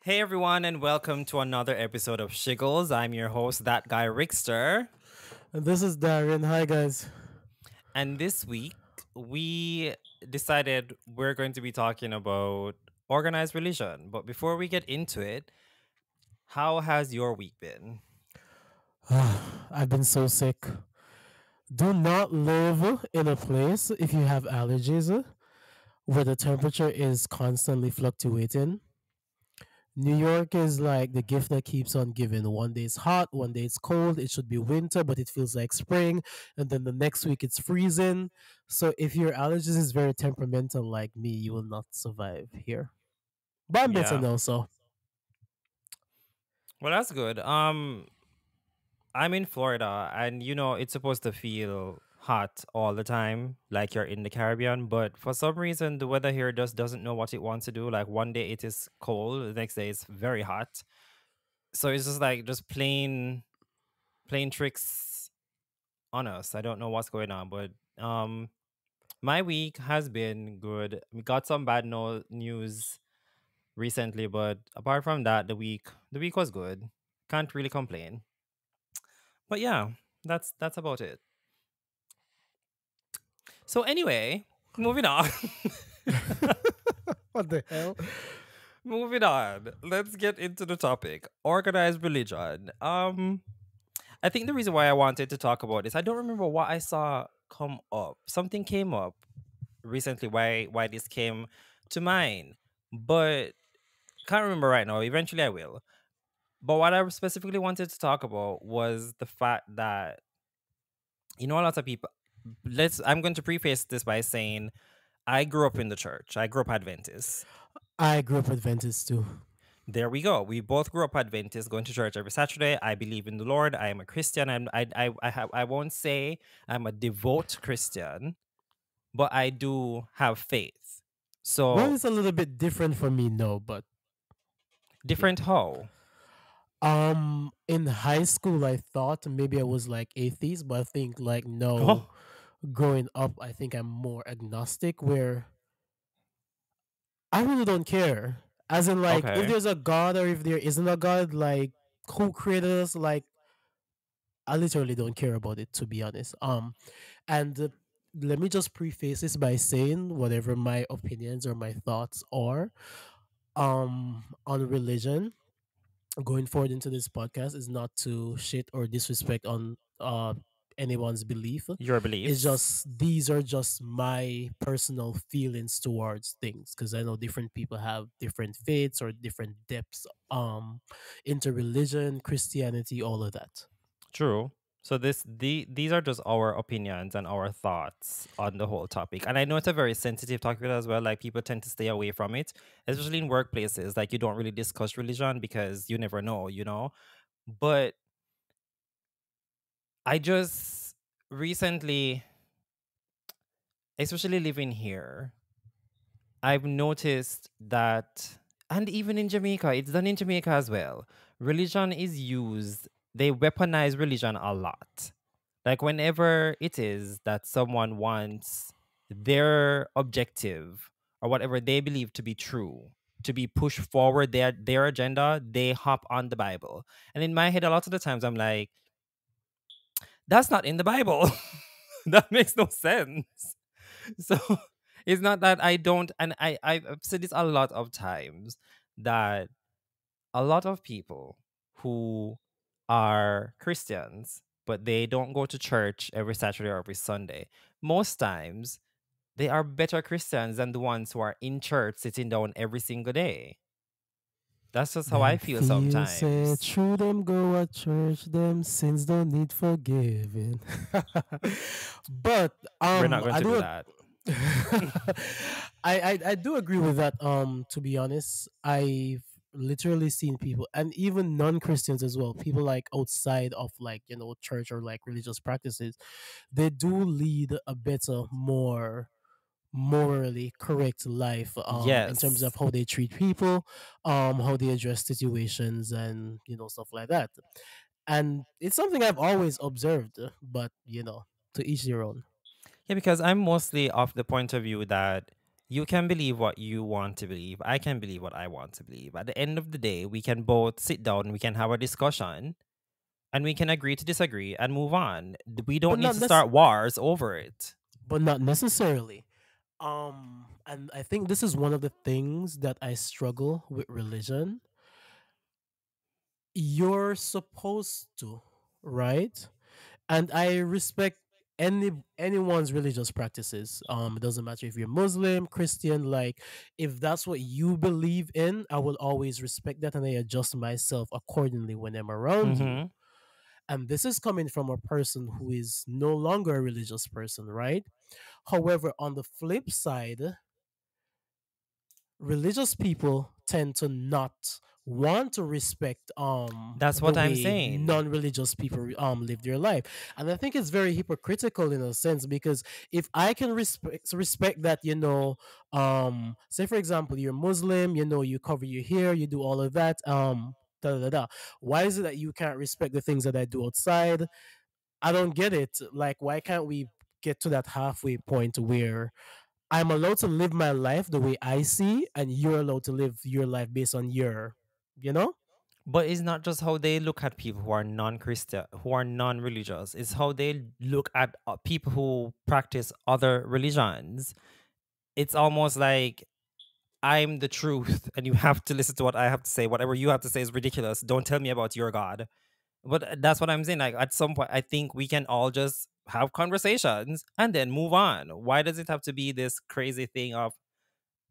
Hey everyone, and welcome to another episode of Shiggles. I'm your host, that guy Rickster, And this is Darren. Hi, guys. and this week we decided we're going to be talking about organized religion. But before we get into it, how has your week been? I've been so sick. Do not live in a place if you have allergies where the temperature is constantly fluctuating. New York is like the gift that keeps on giving. One day it's hot, one day it's cold. It should be winter, but it feels like spring. And then the next week it's freezing. So if your allergies is very temperamental like me, you will not survive here. But I'm better Yeah, now, so. well that's good. I'm in Florida, and it's supposed to feel hot all the time, like you're in the Caribbean. But for some reason, the weather here just doesn't know what it wants to do. Like one day it is cold, the next day it's very hot. So it's just like just plain tricks on us. I don't know what's going on, but my week has been good. We got some bad news recently, but apart from that, the week was good. Can't really complain. But yeah, that's about it. So anyway, moving on. What the hell? Moving on. Let's get into the topic. Organized religion. I think the reason why I wanted to talk about this, I don't remember what I saw come up. Something came up recently why this came to mind. But can't remember right now. Eventually I will. But what I specifically wanted to talk about was the fact that a lot of people, I'm going to preface this by saying I grew up in the church. I grew up Adventist. I grew up Adventist too. There we go. We both grew up Adventist, going to church every Saturday. I believe in the Lord. I am a Christian. I won't say I'm a devout Christian, but I do have faith. Well, So it's a little bit different for me, no, but yeah. different how? In high school, I thought maybe I was like atheist, but I think like no, Oh, growing up, I think I'm more agnostic, where I really don't care. As in, like, if okay. there's a God or if there isn't a God, like, who created us, like, I literally don't care about it, to be honest. And let me just preface this by saying whatever my opinions or my thoughts are, on religion going forward into this podcast is not to shit or disrespect on anyone's belief. Your It's beliefs. just these are just my personal feelings towards things, because I know different people have different faiths or different depths into religion, Christianity, all of that. True. So these are just our opinions and our thoughts on the whole topic. And I know it's a very sensitive topic as well. Like people tend to stay away from it, especially in workplaces. Like you don't really discuss religion because you never know. But I just recently, especially living here, I've noticed that, and even in Jamaica, it's done in Jamaica as well. Religion is used, they weaponize religion a lot. Like, whenever it is that someone wants their objective or whatever they believe to be true to be pushed forward, their agenda, they hop on the Bible. And in my head, a lot of the times, I'm like, that's not in the Bible. That makes no sense. So it's not that I don't, and I've said this a lot of times, that a lot of people who are Christians, but they don't go to church every Saturday or every Sunday, most times they are better Christians than the ones who are in church sitting down every single day. That's just how I Them feel feels say sometimes. true, them go at church, them sins don't need forgiving. But We're not going I to do do that. I do agree with that. To be honest, I've literally seen people, and even non-Christians as well, people like outside of, like, church or like religious practices, they do lead a better, more morally correct life, in terms Yes. of how they treat people, how they address situations, and stuff like that. And it's something I've always observed, but to each their own. Yeah, because I'm mostly of the point of view that You can believe what you want to believe. I can believe what I want to believe. At the end of the day, we can both sit down, we can have a discussion, and we can agree to disagree and move on. We but don't need not to nec- start wars over it. but not necessarily. And I think this is one of the things that I struggle with religion. You're supposed to, right? And I respect anyone's religious practices. It doesn't matter if you're Muslim, Christian. Like, if that's what you believe in, I will always respect that, and I adjust myself accordingly when I'm around you. Hmm. And this is coming from a person who is no longer a religious person, right? However, on the flip side, religious people tend to not want to respect That's the what I'm way saying. non-religious people live their life. And I think it's very hypocritical in a sense, because if I can respect that, say for example, you're Muslim, you cover your hair, you do all of that, da da da. Why is it that you can't respect the things that I do outside? I don't get it. Like, why can't we get to that halfway point where I'm allowed to live my life the way I see, and you're allowed to live your life based on your, you know? But it's not just how they look at people who are non-Christian, who are non-religious. It's how they look at people who practice other religions. It's almost like I'm the truth, and you have to listen to what I have to say. Whatever you have to say is ridiculous. Don't tell me about your God. But that's what I'm saying. Like at some point, I think we can all just have conversations and then move on. Why does it have to be this crazy thing of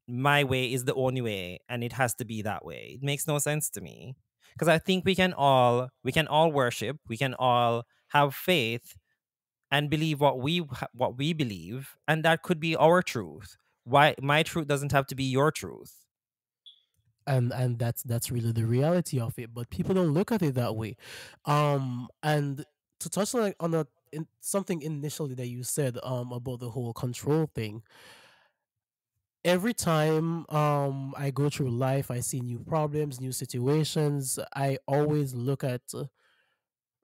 my way is the only way and it has to be that way? It makes no sense to me. Because I think we can all worship, we can all have faith and believe what we believe, and that could be our truth. Why my truth doesn't have to be your truth? And that's really the reality of it. But people don't look at it that way. And to touch on something initially that you said about the whole control thing. Every time I go through life, I see new problems, new situations. I always look at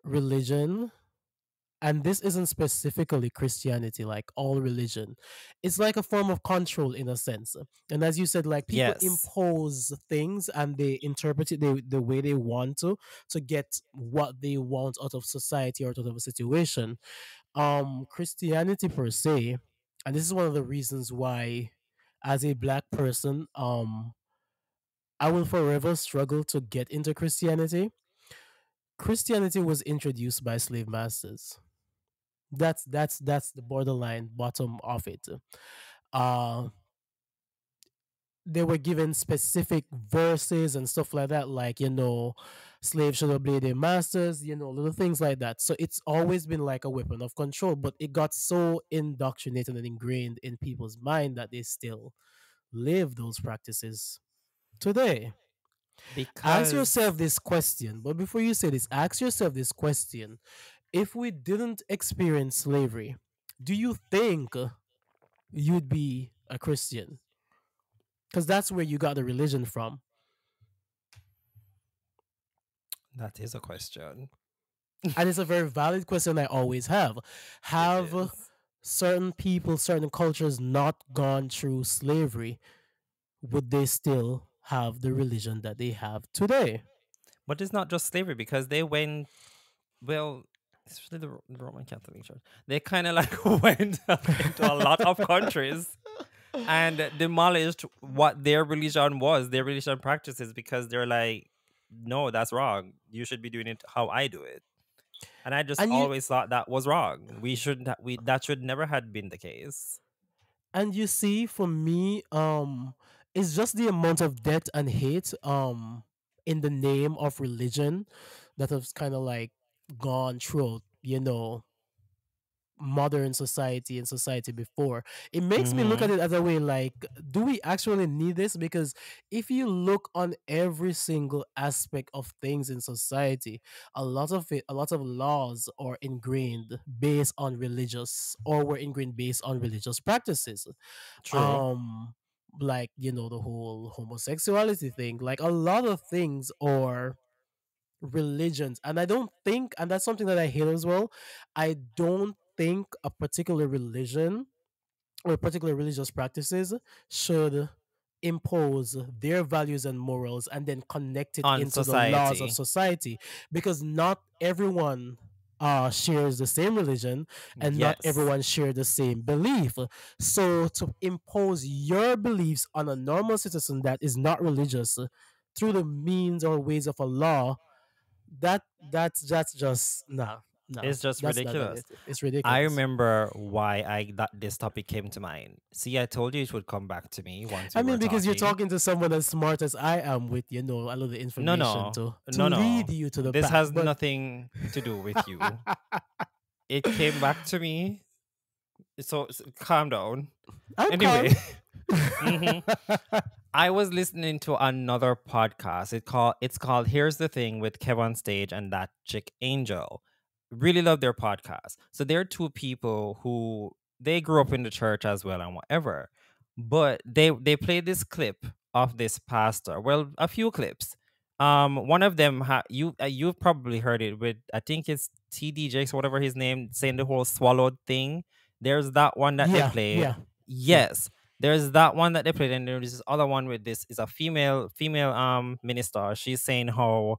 religion, and this isn't specifically Christianity, like all religion. It's like a form of control in a sense. And as you said, like, people Yes, impose things and they interpret it the way they want to get what they want out of society or out of a situation. Christianity per se, and this is one of the reasons why, as a black person, I will forever struggle to get into Christianity. Christianity was introduced by slave masters. That's the borderline bottom of it. Uh they were given specific verses and stuff like that, like, slaves should obey their masters, little things like that. So it's always been like a weapon of control, but it got so indoctrinated and ingrained in people's mind that they still live those practices today. Ask because yourself this question, but before you say this, ask yourself this question: if we didn't experience slavery, do you think you'd be a Christian? Because that's where you got the religion from. that is a question. And it's a very valid question I always have. It Have is. certain people, certain cultures not gone through slavery? Would they still have the religion that they have today? But it's not just slavery because they went, well, especially the Roman Catholic Church. They kind of like went into a lot of countries and demolished what their religion was, their religion practices, because they're like, no, that's wrong. You should be doing it how I do it. And I just and you always thought that was wrong. We shouldn't. We that should never had been the case. and you see, for me, it's just the amount of debt and hate in the name of religion that has kind of like gone through, modern society and society before. It makes me look at Hmm. it as a way like, do we actually need this? Because if you look on every single aspect of things in society, a lot of laws are ingrained based on religious, or were ingrained based on religious practices. True. um like, the whole homosexuality thing, like a lot of things are religions. And I don't think, and that's something that I hate as well, I don't think a particular religion or particular religious practices should impose their values and morals and then connect it On into the laws of society. society, because not everyone shares the same religion and not Yes. everyone share the same belief. So to impose your beliefs on a normal citizen that is not religious through the means or ways of a law, that's just no, It's just that's not ridiculous. it. It's I ridiculous. remember why I that this topic came to mind. See, I told you it would come back to me once I we were mean, because you're talking. talking to someone as smart as I am, with a lot of No, information no, to no, lead no. you to the This path. has But nothing to do with you. It came back to me. So calm down. I'm Anyway, calm. hmm I was listening to another podcast. It's called Here's the Thing with Kev on Stage and that chick Angel. Really love their podcast. So they're two people who they grew up in the church as well and whatever. But they played this clip of this pastor. Well, a few clips. One of them you've probably heard it with, I think it's TD Jakes or whatever his name, saying the whole swallowed thing. There's that one that they Yeah, played. yeah, yeah. Yes, there's that one that they played, and there's this other one with this is a female minister. She's saying how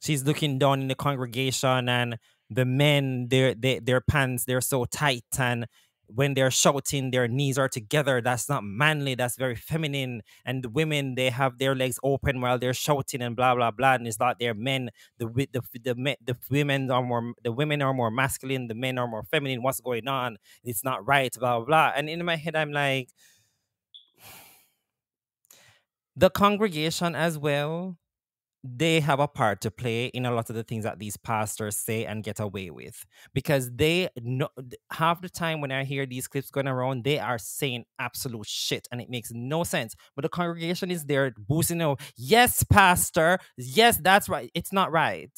she's looking down in the congregation, and the men, their pants, they're so tight, and when they're shouting their knees are together. That's not manly, that's very feminine. And the women, they have their legs open while they're shouting and blah blah blah, and it's not their men. The women are more, the women are more masculine, the men are more feminine. What's going on? It's not right, blah blah blah. And in my head I'm like, the congregation as well, they have a part to play in a lot of the things that these pastors say and get away with, because they know half the time when I hear these clips going around, they are saying absolute shit and it makes no sense, but the congregation is there boosting them. Yes, pastor, yes, that's right. It's not right.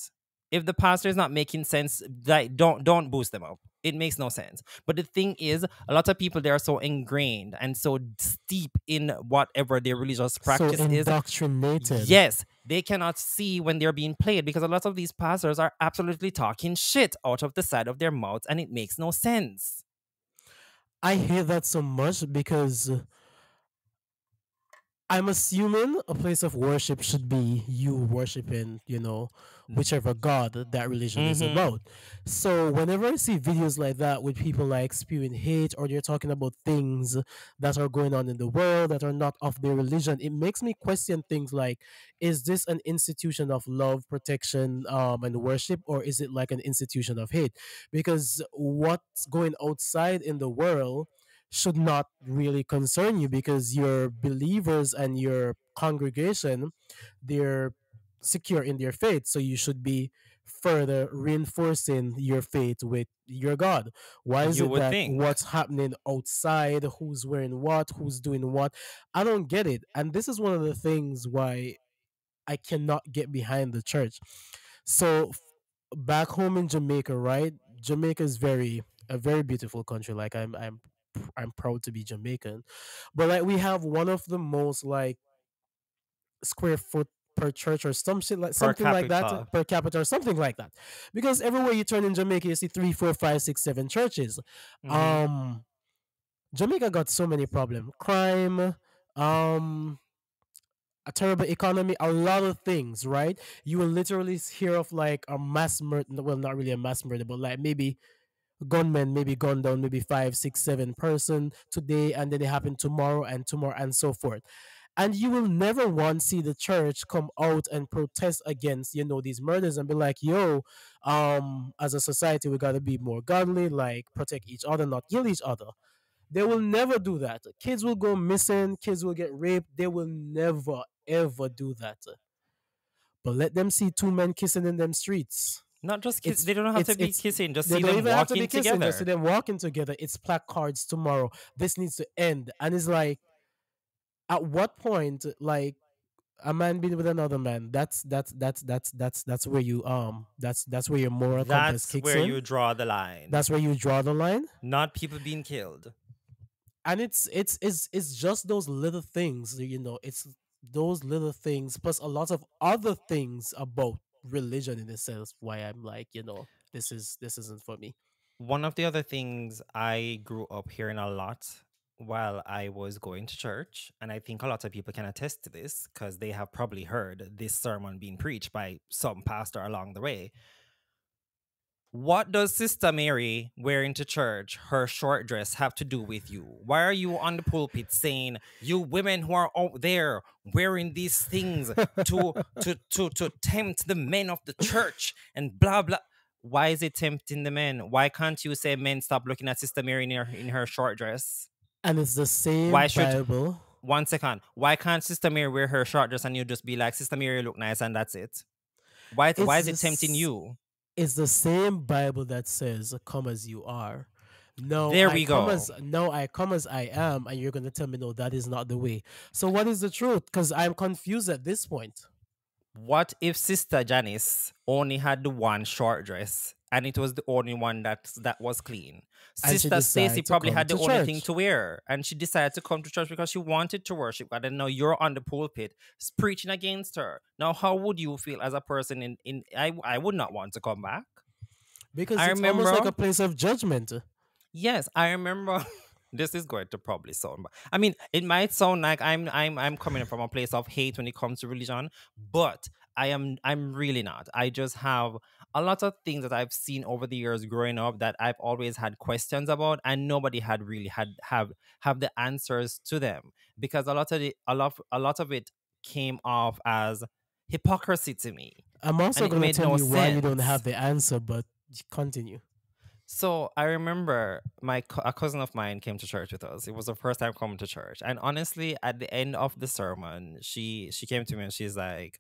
If the pastor is not making sense, like, don't boost them up. It makes no sense. But the thing is, a lot of people, they are so ingrained and so steep in whatever their religious So practice is. indoctrinated. Yes, they cannot see when they're being played, because a lot of these pastors are absolutely talking shit out of the side of their mouths and it makes no sense. I hate that so much because I'm assuming a place of worship should be you worshiping, whichever God that religion is Mm-hmm. about. So whenever I see videos like that with people like spewing hate, or they're talking about things that are going on in the world that are not of their religion, it makes me question things like, is this an institution of love, protection, and worship, or is it like an institution of hate? Because what's going outside in the world should not really concern you, because your believers and your congregation, they're secure in their faith, so you should be further reinforcing your faith with your God. Why is You it would that think. what's happening outside, who's wearing what, who's doing what, I don't get it. And this is one of the things why I cannot get behind the church. So back home in Jamaica, right? Jamaica is a very beautiful country. Like I'm proud to be Jamaican. But like we have one of the most like square foot per church or Per something like that, capita. per capita or something like that. Because everywhere you turn in Jamaica, you see three, four, five, six, seven churches. Mm-hmm. Um Jamaica got so many problems. Crime, um a terrible economy, a lot of things, right? You will literally hear of like a mass murder, well, not really a mass murder, but like maybe gunmen maybe gunned down maybe five, six, seven person today, and then it happened tomorrow and so forth. And you will never once see the church come out and protest against, these murders and be like, yo, as a society, we gotta be more godly, like protect each other, not kill each other. They will never do that. Kids will go missing, kids will get raped. They will never ever do that. But let them see two men kissing in them streets. Not just kiss, It's they don't have to be it's kissing, just they see don't them even have to be walking kissing, just see together. them walking together. It's placards tomorrow. This needs to end. And it's like, at what point, like, a man being with another man, that's where you that's where your moral compass That's kicks where in. you draw the line. That's where you draw the line. Not people being killed. And it's just those little things, it's those little things plus a lot of other things about religion in itself, why I'm like, this isn't for me. One of the other things I grew up hearing a lot, while I was going to church, and I think a lot of people can attest to this because they have probably heard this sermon being preached by some pastor along the way. What does Sister Mary wearing to church, her short dress, have to do with you? Why are you on the pulpit saying you women who are out there wearing these things to tempt the men of the church and blah blah? Why is it tempting the men? Why can't you say men stop looking at Sister Mary in her short dress? And it's the same Why should Bible. 1 second? Why can't Sister Mary wear her short dress and you just be like Sister Mary look nice and that's it? Why It's is it tempting this. you? It's the same Bible that says, "Come as you are." There we go. No, I come as I am, and you're gonna tell me no, that is not the way. So what is the truth? Because I'm confused at this point. What if Sister Janice only had the one short dress and it was the only one that was clean? And she Sister Stacy decided to probably come had the to only thing church to wear and she decided to come to church because she wanted to worship God. And now you're on the pulpit preaching against her. Now, how would you feel as a person I would not want to come back. because I it's almost like remember a place of judgment. Yes, I remember. This is going to probably sound, I mean, it might sound like I'm coming from a place of hate when it comes to religion, but I'm really not. I just have a lot of things that I've seen over the years growing up that I've always had questions about, and nobody had really have the answers to them because a lot of it came off as hypocrisy to me, I'm and also it gonna made tell no you why you don't sense. have the answer, but continue. So I remember a cousin of mine came to church with us. It was her first time coming to church, and honestly, at the end of the sermon, she came to me and she's like,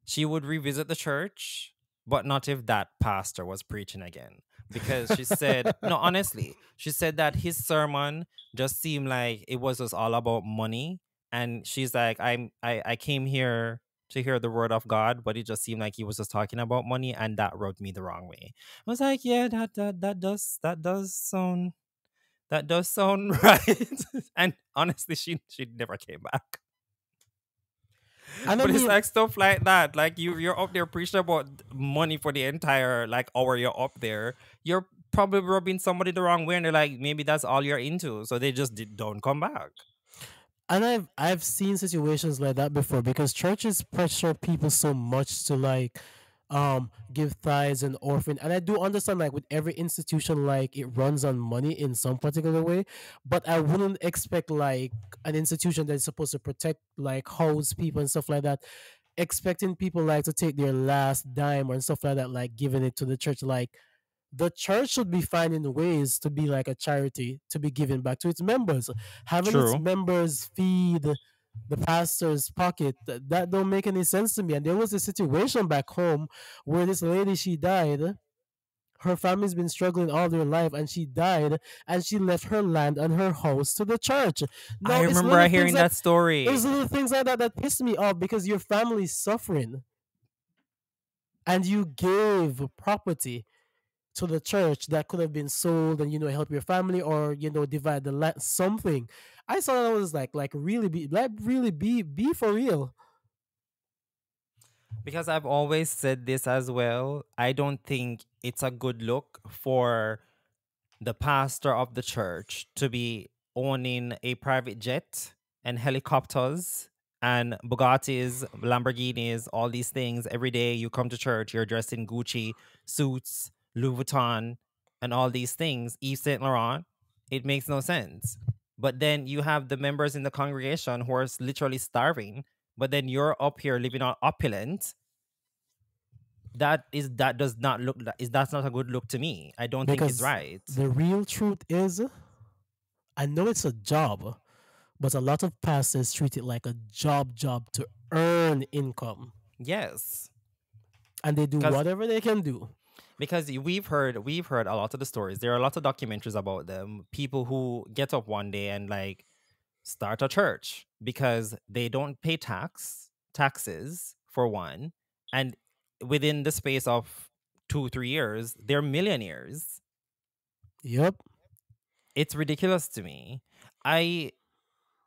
she would revisit the church, but not if that pastor was preaching again. Because she said, no, honestly, she said that his sermon just seemed like it was just all about money. And she's like, I came here to hear the word of God, but it just seemed like he was just talking about money, and that rubbed me the wrong way. I was like, yeah, that does sound right. And honestly, she never came back. And I But it's mean, like stuff like that. Like you're up there preaching about money for the entire like hour you're up there. You're probably rubbing somebody the wrong way, and they're like, maybe that's all you're into. So they just don't come back. and I've seen situations like that before because churches pressure people so much to like give tithes and orphan, and I do understand like with every institution like it runs on money in some particular way, but I wouldn't expect like an institution that's supposed to protect like house people and stuff like that, expecting people like to take their last dime and stuff like that, like giving it to the church. Like the church should be finding ways to be like a charity to be given back to its members. Having its True. members feed the pastor's pocket, that don't make any sense to me. And there was a situation back home where this lady, she died. Her family's been struggling all their life, and she died, and she left her land and her house to the church. I No, remember hearing that it's story. little things like that that piss me off because your family's suffering, and you gave property to the church that could have been sold and help your family, or divide the land, something. I saw that was like really be for real. Because I've always said this as well. I don't think it's a good look for the pastor of the church to be owning a private jet and helicopters and Bugattis, Lamborghinis, all these things. Every day you come to church, you're dressed in Gucci suits, Louis Vuitton, and all these things, Yves Saint Laurent. It makes no sense. But then you have the members in the congregation who are literally starving, but then you're up here living on opulent. That does not look, that's not a good look to me. I don't think it's Because right. the real truth is, I know it's a job, but a lot of pastors treat it like a job to earn income, Yes, and they do because whatever they can do. we've heard a lot of the stories. There are a lot of documentaries about them. People who get up one day and like start a church because they don't pay taxes for one, and within the space of 2 3 years, they're millionaires. Yep. It's ridiculous to me. I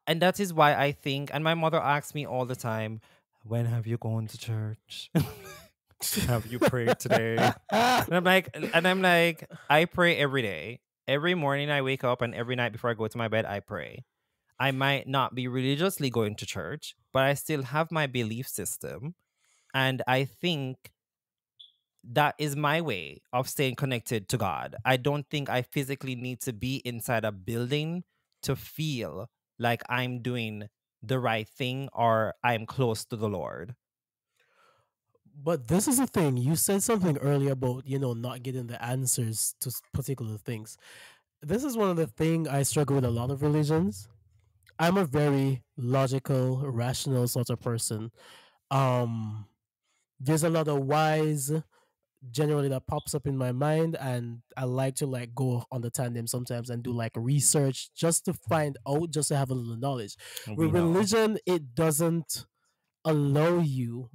And that is why I think. And my mother asks me all the time, "When have you gone to church? Have you prayed today?" And I'm like, I pray every day. Every morning I wake up and every night before I go to my bed, I pray. I might not be religiously going to church, but I still have my belief system. And I think that is my way of staying connected to God. I don't think I physically need to be inside a building to feel like I'm doing the right thing or I'm close to the Lord. But this is the thing. You said something earlier about, not getting the answers to particular things. This is one of the things I struggle with a lot of religions. I'm a very logical, rational sort of person. Um, there's a lot of whys generally that pops up in my mind, and I like to like go on the tandem sometimes and do like research just to find out, just to have a little knowledge. We With know. religion, it doesn't allow you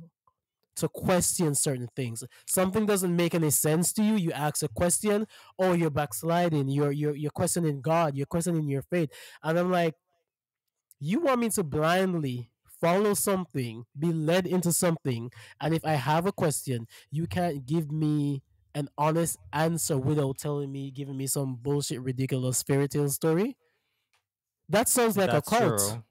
to question certain things. Something doesn't make any sense to you. You ask a question, or you're backsliding. You're questioning God. You're questioning your faith. And I'm like, you want me to blindly follow something, be led into something, and if I have a question, you can't give me an honest answer without telling me, giving me some bullshit, ridiculous fairy tale story. That sounds like a That's cult. true.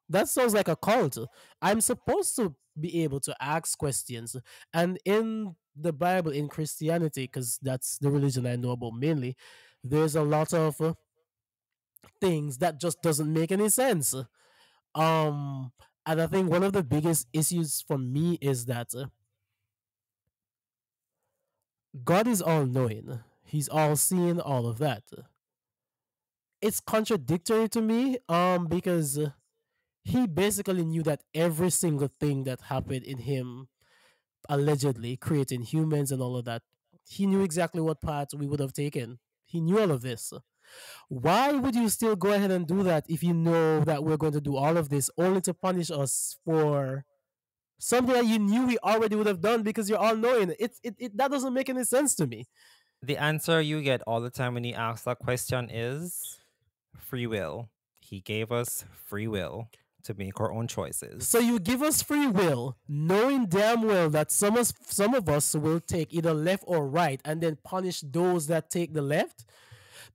That sounds like a cult. I'm supposed to be able to ask questions. And in the Bible, in Christianity, because that's the religion I know about mainly, there's a lot of things that just doesn't make any sense. Um, and I think one of the biggest issues for me is that God is all knowing. He's all seeing, all of that. It's contradictory to me, because he basically knew that every single thing that happened in him, allegedly creating humans and all of that, he knew exactly what path we would have taken. He knew all of this. Why would you still go ahead and do that if you know that we're going to do all of this only to punish us for something that you knew we already would have done because you're all knowing? It that doesn't make any sense to me. The answer you get all the time when you ask that question is free will. He gave us free will to make our own So choices. you give us free will, knowing damn well that some of us will take either left or right, and then punish those that take the left.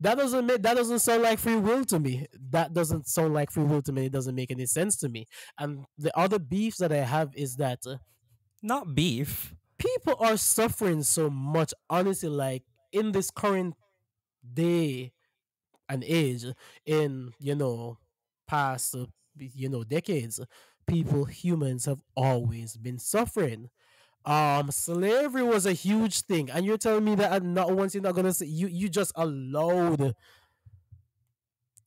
That doesn't sound like free will to me. That doesn't sound like free will to me. It doesn't make any sense to me. And the other beefs that I have is that Not beef. people are suffering so much. Honestly, like in this current day and age, in past decades, humans have always been suffering. Slavery was a huge thing, and you're telling me that not once you're not gonna say you just allowed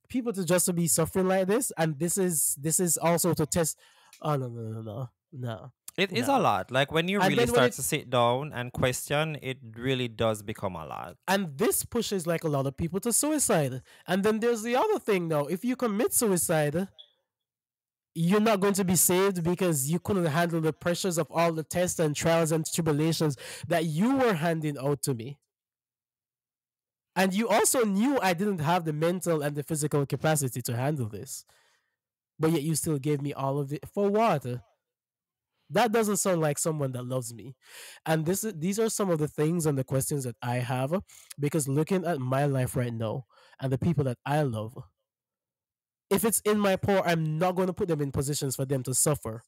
people to just to be suffering like this, and this is also to test. Oh, no, no, no, no, no, It is a no. lot. Like when you And really then when start it to sit down and question, it really does become a lot. and this pushes like a lot of people to suicide. And then there's the other thing now. If you commit suicide, you're not going to be saved because you couldn't handle the pressures of all the tests and trials and tribulations that you were handing out to me. And you also knew I didn't have the mental and the physical capacity to handle this. But yet you still gave me all of it. For what? That doesn't sound like someone that loves me. And these are some of the things and the questions that I have, because looking at my life right now and the people that I love, if it's in my power, I'm not going to put them in positions for them to suffer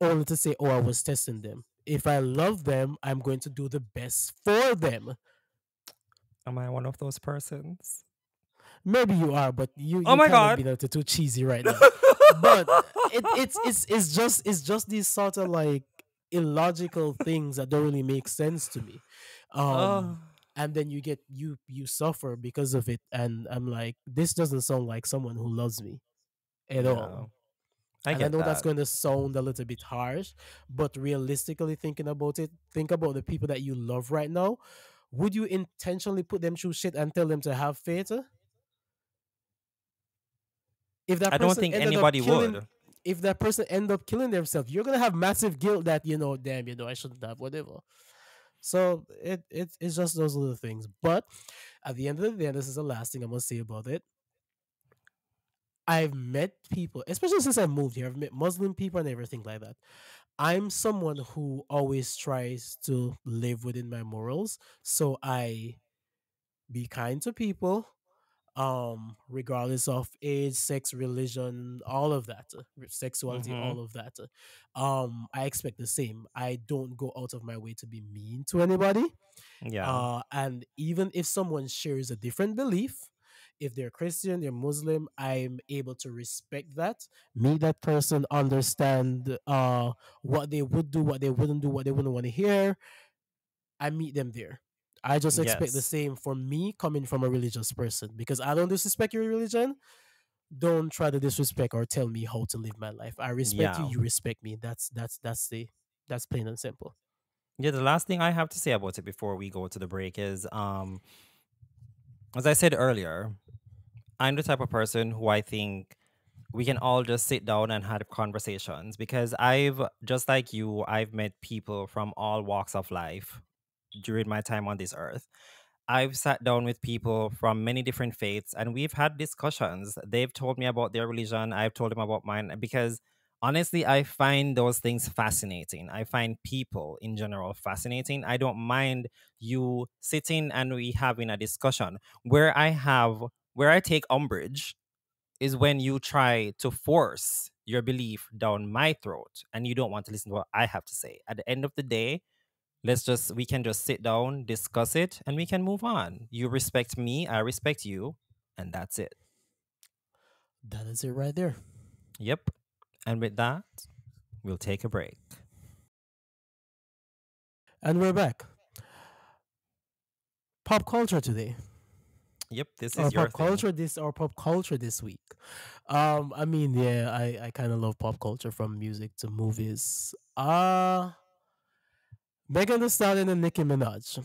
only to say, oh, I was testing them. If I love them, I'm going to do the best for them. Am I one of those persons? Maybe you are, but you Oh you my kind of god. being a little too cheesy right now. But it's just these sort of like illogical things that don't really make sense to me. Oh, And then you suffer because of it, and I'm like, this doesn't sound like someone who loves me at yeah. all. I And I get know that's that. going to sound a little bit harsh, but realistically thinking about it, think about the people that you love right now. Would you intentionally put them through shit and tell them to have faith? If that I don't person think ended up anybody killing would. if that person end up killing themselves, you're gonna have massive guilt that, damn, I shouldn't have, whatever. So it's just those little things. But at the end of the day, and this is the last thing I'm gonna say about it, I've met people, especially since I moved here, I've met Muslim people and everything like that. I'm someone who always tries to live within my morals. So I be kind to people. regardless of age, sex, religion, all of that, sexuality, Mm-hmm. all of that. I expect the same. I don't go out of my way to be mean to anybody. Yeah. And even if someone shares a different belief, if they're Christian, they're Muslim, I'm able to respect that, meet that person, understand what they would do, what they wouldn't do, what they wouldn't want to hear. I meet them there. I just expect the Yes. same from me coming from a religious person, because I don't disrespect your religion. Don't try to disrespect or tell me how to live my life. I respect you, Yeah. you respect me. That's plain and simple. Yeah, the last thing I have to say about it before we go to the break is as I said earlier, I'm the type of person who I think we can all just sit down and have conversations because I've just like you, I've met people from all walks of life during my time on this earth. I've sat down with people from many different faiths and we've had discussions. They've told me about their religion, I've told them about mine because honestly, I find those things fascinating. I find people in general fascinating. I don't mind you sitting and we having a discussion. Where I take umbrage is when you try to force your belief down my throat and you don't want to listen to what I have to say. At the end of the day, we can just sit down, discuss it, and we can move on. You respect me, I respect you, and that's it. That is it right there. Yep. And with that, we'll take a break. And we're back. Pop culture today. Yep, this Or is your thing. pop culture this week. I mean, yeah, I kind of love pop culture, from music to movies. Megan Thee Stallion and Nicki Minaj.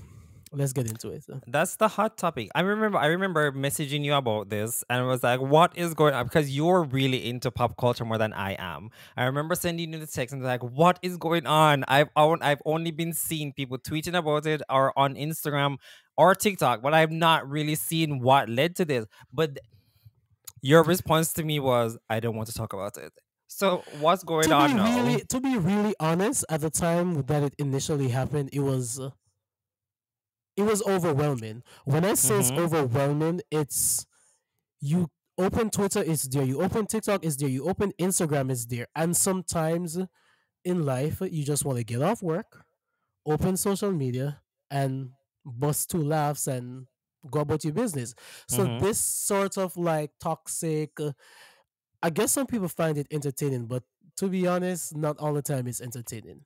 Let's get into it. That's the hot topic. I remember messaging you about this and I was like, what is going on? Because you're really into pop culture more than I am. I remember sending you the text and like, what is going on? I've only been seeing people tweeting about it or on Instagram or TikTok, but I've not really seen what led to this. But your response to me was, I don't want to talk about it. So what's going on now? To be really honest, at the time that it initially happened, it was overwhelming. When I say it's Mm-hmm. overwhelming, it's you open Twitter, it's there. You open TikTok, it's there. You open Instagram, it's there. And sometimes in life, you just want to get off work, open social media, and bust two laughs and go about your business. So Mm-hmm. this sort of like toxic, I guess some people find it entertaining, but to be honest, not all the time it's entertaining.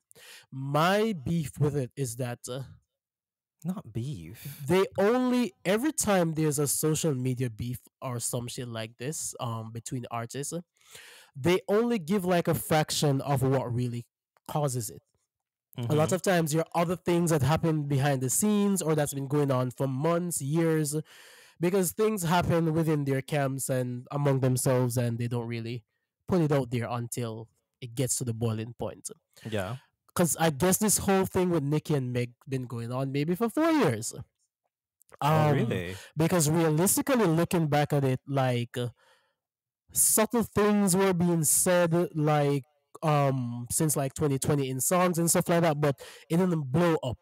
My beef with it is that Not beef. they only, every time there's a social media beef or some shit like this between artists, they only give like a fraction of what really causes it. A lot Mm-hmm. of times there are other things that happen behind the scenes or that's been going on for months, years, because things happen within their camps and among themselves, and they don't really put it out there until it gets to the boiling point. Yeah. Because I guess this whole thing with Nicki and Meg been going on maybe for 4 years. Oh, um really? because realistically, looking back at it, like subtle things were being said, like since like 2020 in songs and stuff like that, but it didn't blow up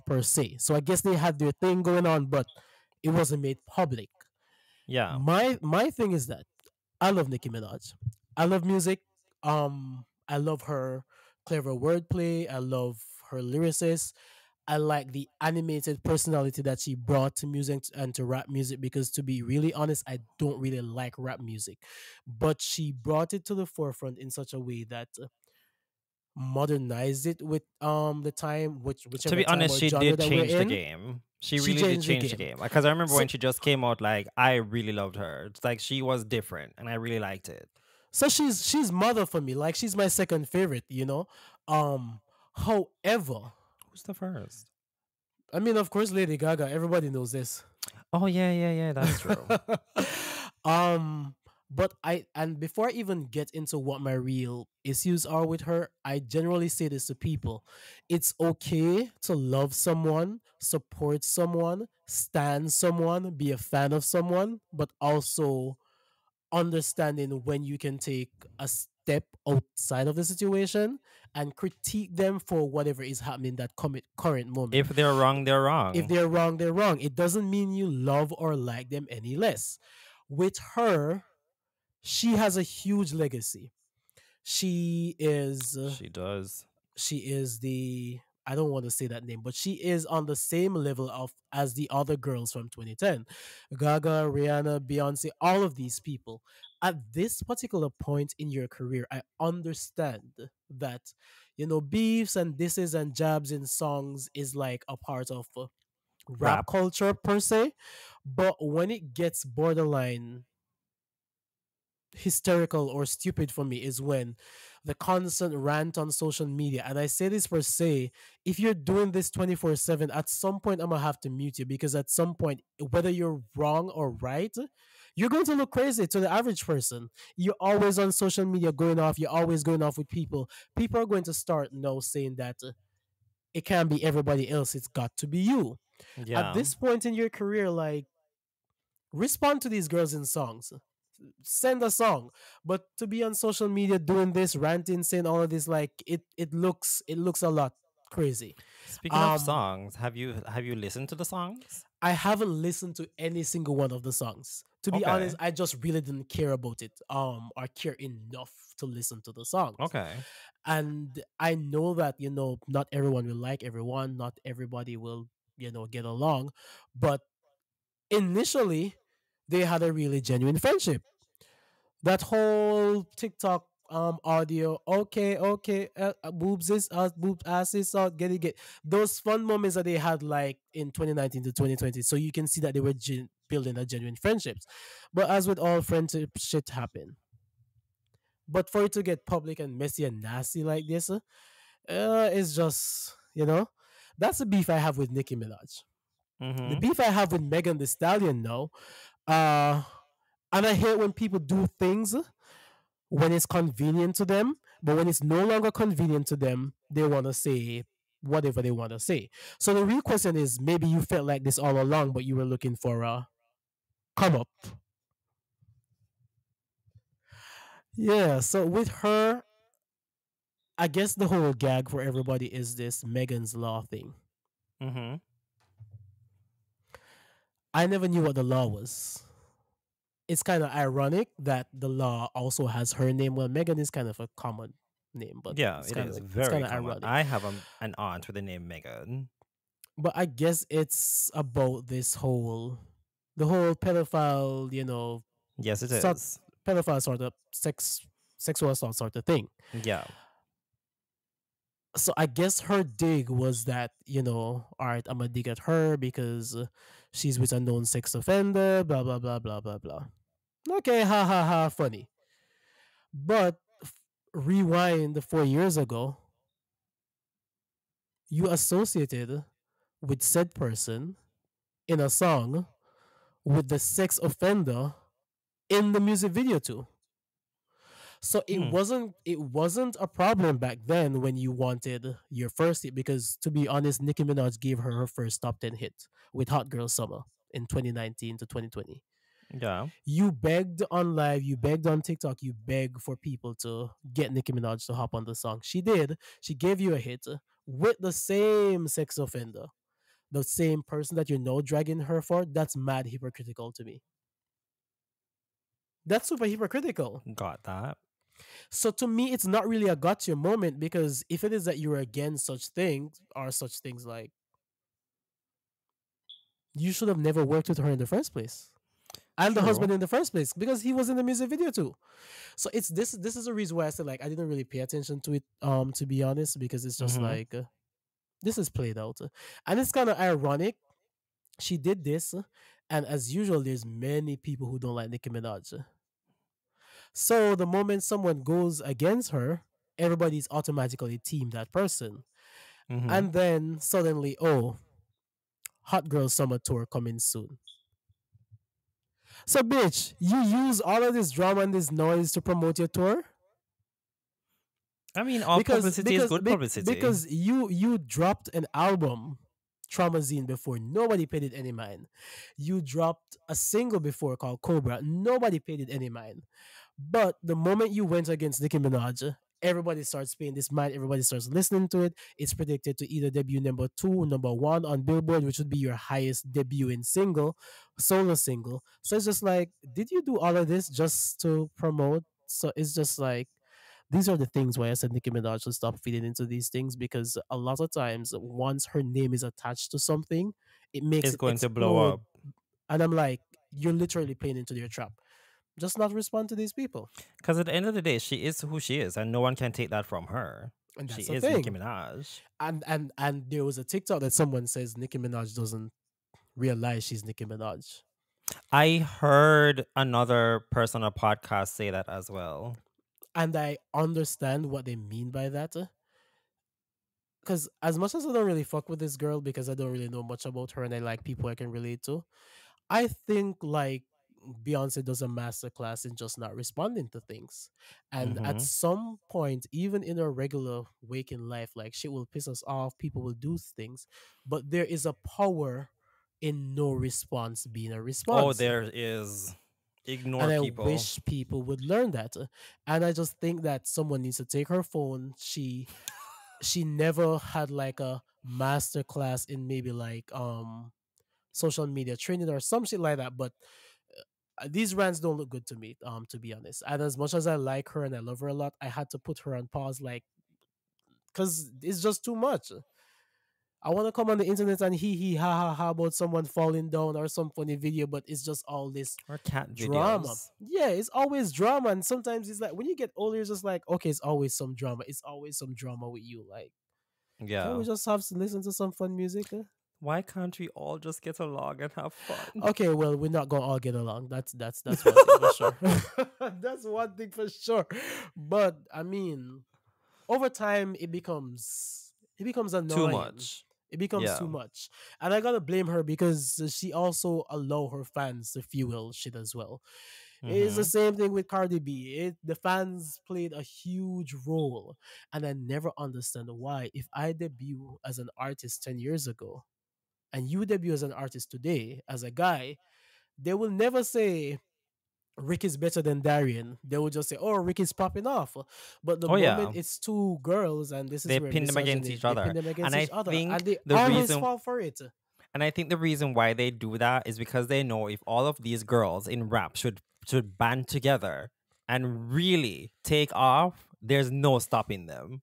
per se. So I guess they had their thing going on, but it wasn't made public. Yeah. My thing is that I love Nicki Minaj. I love music. I love her clever wordplay. I love her lyricist. I like the animated personality that she brought to music and to rap music, because to be really honest, I don't really like rap music. But she brought it to the forefront in such a way that modernized it with the time, To whichever be time honest, or she genre did that we're change the in. game. She She really did changed the change the game. game. Because I remember when So she just came out, like I really loved her. It's like she was different, and I really liked it. so she's mother for me. Like she's my second favorite, you know. Um However, Who's the first? I mean, of course, Lady Gaga, everybody knows this. Oh yeah, yeah, yeah. That's true. um but I and before I even get into what my real issues are with her, I generally say this to people. It's okay to love someone, support someone, stand someone, be a fan of someone, but also understanding when you can take a step outside of the situation and critique them for whatever is happening that current moment. If they're wrong, they're If wrong. they're wrong, they're wrong. It doesn't mean you love or like them any less. With her, she has a huge legacy. She is She does. she is the, I don't want to say that name, but she is on the same level of as the other girls from 2010. Gaga, Rihanna, Beyonce, all of these people. At this particular point in your career, I understand that beefs and disses and jabs in songs is like a part of rap Rap. culture per se, but when it gets borderline hysterical or stupid for me is when the constant rant on social media. And I say this per se, if you're doing this 24/7, at some point I'm gonna have to mute you, because at some point, whether you're wrong or right, you're going to look crazy to the average person. You're always on social media going off, you're always going off with people. People are going to start now saying that it can't be everybody else, it's got to be you. At Yeah. this point in your career, like, respond to these girls in songs, send a song. But to be on social media doing this, ranting, saying all of this, like, it looks a lot crazy. Speaking of um songs, have you listened to the songs? I haven't listened to any single one of the songs, to be honest. Okay. I just really didn't care about it, or care enough to listen to the songs. Okay. And I know that not everyone will like everyone, not everybody will get along, but initially they had a really genuine friendship. That whole TikTok audio, okay, okay, boobs is out, boob ass is out, get it, get those fun moments that they had like in 2019 to 2020. So you can see that they were building a genuine friendships. But as with all friendship, shit happen. But for it to get public and messy and nasty like this, it's just that's the beef I have with Nicki Minaj. The Mm-hmm. beef I have with Megan the Stallion now, uh, and I hate when people do things when it's convenient to them, but when it's no longer convenient to them, they want to say whatever they want to say. So the real question is, maybe you felt like this all along, but you were looking for a come up. Yeah. So with her, I guess the whole gag for everybody is this Megan's Law thing. Mm-hmm. I never knew what the law was. It's kind of ironic that the law also has her name. Well, Megan is kind of a common name, but Yeah, it's it kind of is like it's very kind of common. ironic. I have an aunt with the name Megan. But I guess it's about this whole the whole pedophile, Yes, it sort is. pedophile sort of sexual assault sort of thing. Yeah. So I guess her dig was that, all right, I'm gonna dig at her because she's with a known sex offender, blah blah blah blah blah blah. Okay, ha ha ha, funny. But rewind 4 years ago, you associated with said person in a song with the sex offender in the music video too. So it Hmm. wasn't it wasn't a problem back then when you wanted your first hit, because to be honest, Nicki Minaj gave her first top 10 hit with Hot Girl Summer in 2019 to 2020. Yeah. You begged on live, you begged on TikTok, you begged for people to get Nicki Minaj to hop on the song. She did. She gave you a hit with the same sex offender, the same person that you're now dragging her for. That's mad hypocritical to me. That's super hypocritical. Got that. So to me, it's not really a gotcha moment, because if it is that you're against such things, or such things, like, you should have never worked with her in the first place. And the husband True. in the first place, because he was in the music video too. So it's this is a reason why I said, like, I didn't really pay attention to it, to be honest, because it's just Mm-hmm. like, this is played out. And it's kind of ironic. She did this, and as usual, there's many people who don't like Nicki Minaj. So the moment someone goes against her, everybody's automatically team that person. Mm-hmm. And then suddenly, oh, Hot Girl Summer Tour coming soon. So, bitch, you use all of this drama and this noise to promote your tour? I mean, all Because publicity is because good publicity. because you dropped an album, Traumazine, before. Nobody paid it any mind. You dropped a single before called Cobra. Nobody paid it any mind. But the moment you went against Nicki Minaj, everybody starts paying this mind. Everybody starts listening to it. It's predicted to either debut number two, number one on Billboard, which would be your highest debuting single, solo single. So it's just like, did you do all of this just to promote? So it's just like, these are the things why I said Nicki Minaj should stop feeding into these things, because a lot of times once her name is attached to something, it makes It's it going to blow explode. up. And I'm like, you're literally playing into their trap. Just not respond to these people. Because at the end of the day, she is who she is, and no one can take that from her. And She that's the is Nicki thing. Minaj. And there was a TikTok that someone says Nicki Minaj doesn't realize she's Nicki Minaj. I heard another person on a podcast say that as well. And I understand what they mean by that. Because as much as I don't really fuck with this girl because I don't really know much about her and I like people I can relate to, I think like Beyonce does a masterclass in just not responding to things. And at Mm-hmm. some point, even in our regular waking life, like shit will piss us off, people will do things, but there is a power in no response being a Oh, response. there is. And Ignore I people. wish people would learn that. And I just think that someone needs to take her phone. She never had like a master class in maybe like social media training or some shit like that. But these rants don't look good to me, to be honest. And as much as I like her and I love her a lot, I had to put her on pause, like, because it's just too much. I want to come on the internet and hee hee ha ha ha about someone falling down or some funny video, but it's just all this Or cat drama. videos. Yeah, it's always drama, and sometimes it's like when you get older, it's just like, okay, it's always some drama. It's always some drama with you. Like, can we Yeah. just have to listen to some fun music? Why can't we all just get along and have fun? Okay, well, we're not gonna all get along. That's one thing for sure. That's one thing for sure. But I mean, over time, it becomes Too annoying. much. It becomes Yeah. too much, and I gotta blame her because she also allow her fans to fuel shit as well. It's the Mm-hmm. same thing with Cardi B. The fans played a huge role, and I never understand why. If I debut as an artist 10 years ago, and you debut as an artist today as a guy, they will never say Rick is better than Darian. They will just say, "Oh, Rick is popping off." But the Oh moment yeah. it's two girls, and this is They where pin them against misogyny, each they pin other. them against And I each other, and think they the always reason fall for it. and I think the reason why they do that is because they know if all of these girls in rap should band together and really take off, there's no stopping them.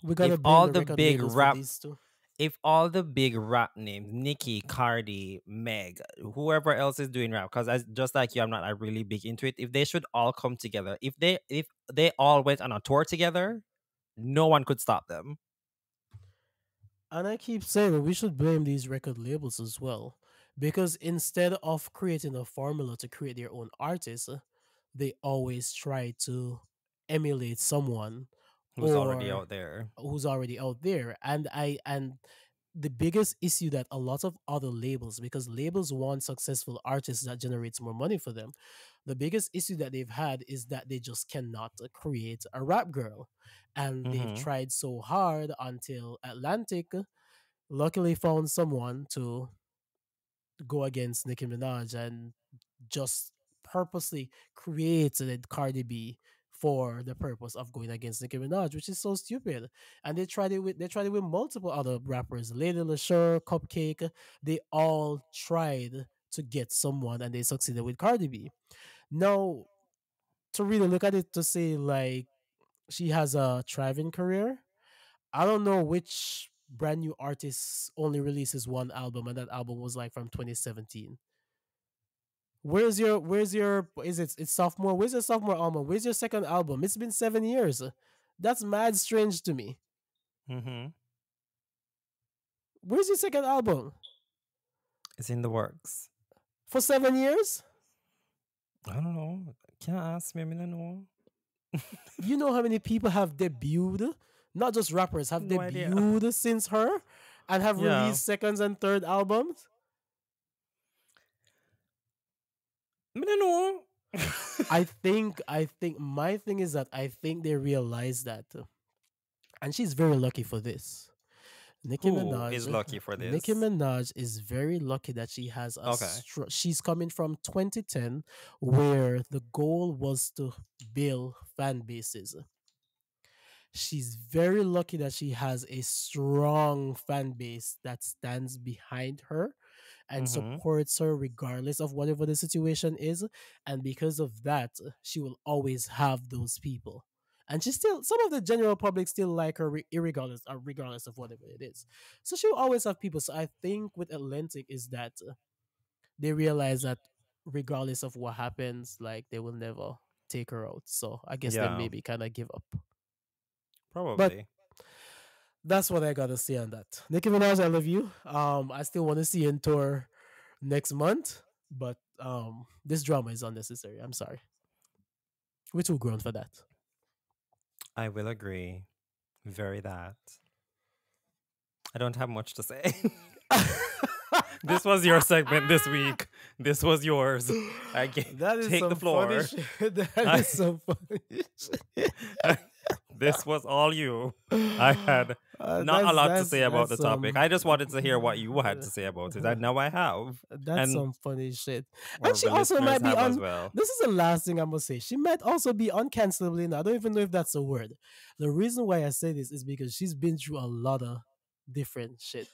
We gotta If blame all the the record big labels for rap these two. if all the big rap names, Nicki, Cardi, Meg, whoever else is doing rap, because just like you, I'm not really big into it. If they should all come together, if they all went on a tour together, no one could stop them. And I keep saying we should blame these record labels as well. Because instead of creating a formula to create their own artists, they always try to emulate someone Who's already or out there? who's already out there. And the biggest issue that a lot of other labels, because labels want successful artists that generates more money for them, the biggest issue that they've had is that they just cannot create a rap girl. And they've Mm-hmm. tried so hard until Atlantic luckily found someone to go against Nicki Minaj and just purposely created Cardi B for the purpose of going against Nicki Minaj, which is so stupid. And they tried it with multiple other rappers, Lady LaSure, Cupcake. They all tried to get someone and they succeeded with Cardi B. Now, to really look at it to say like she has a thriving career, I don't know which brand new artist only releases one album, and that album was like from 2017. Where's your is it's sophomore? Where's your sophomore album? Where's your second album? It's been 7 years. That's mad strange to me. Mm-hmm. Where's your second album? It's in the works. For 7 years? I don't know. Can't ask me. I mean, I know. You know how many people have debuted? Not just rappers have No idea. debuted since her and have Yeah. released seconds and third albums. I mean, I know. I think my thing is that I think they realize that, and she's very lucky for this, Nicki Who is Minaj. lucky for Nicki this? Minaj is very lucky that she has Okay. she's coming from 2010, where the goal was to build fan bases. She's very lucky that she has a strong fan base that stands behind her and Mm-hmm. supports her regardless of whatever the situation is. And because of that, she will always have those people. And she still, some of the general public still like her regardless, regardless of whatever it is. So she'll always have people. So I think with Atlantic is that they realize that regardless of what happens, like they will never take her out. So I guess they Yeah, maybe kind of give up. But probably. that's what I gotta say on that. Nicki Minaj, I love you. I still want to see you in tour next month, but this drama is unnecessary. I'm sorry. We're too grown for that. I will agree. Very that. I don't have much to say. This was your segment this week. This was yours. That is Take the some funny floor. shit. That I, is some funny shit. this was all you. I had not a lot to say about That's the topic. some I just wanted to hear what you had to say about it. And now I have. that's And some funny shit. And our she also listeners might be have as on. well. This is the last thing I must say. She might also be uncancelably. I don't even know if that's a word. The reason why I say this is because she's been through a lot of different shit,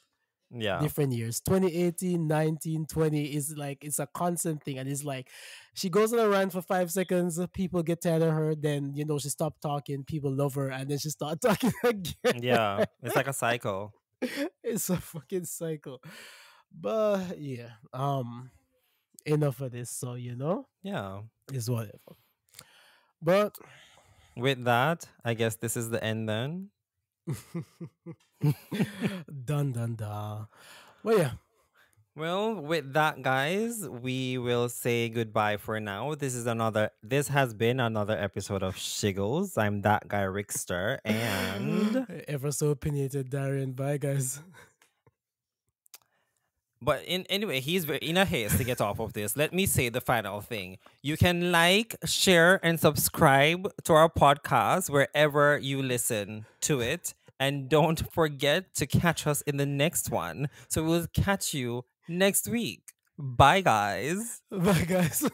Yeah. different years. 2018, 19, 20 is like it's a constant thing, and it's like she goes on a rant for 5 seconds, people get tired of her, then she stopped talking, people love her, and then she start talking again. Yeah. It's like a cycle. It's a fucking cycle. But yeah, enough of this. So Yeah. it's whatever. But With that, I guess this is the end then. dun dun dun. Well, yeah. Well, with that, guys, we will say goodbye for now. This has been another episode of Shiggles. I'm that guy Rickster, and Ever so opinionated, Darren. Bye, guys. but anyway, in a haste to get off of this. Let me say the final thing. You can like, share, and subscribe to our podcast wherever you listen to it. And don't forget to catch us in the next one. So we'll catch you next week. Bye, guys. Bye, guys.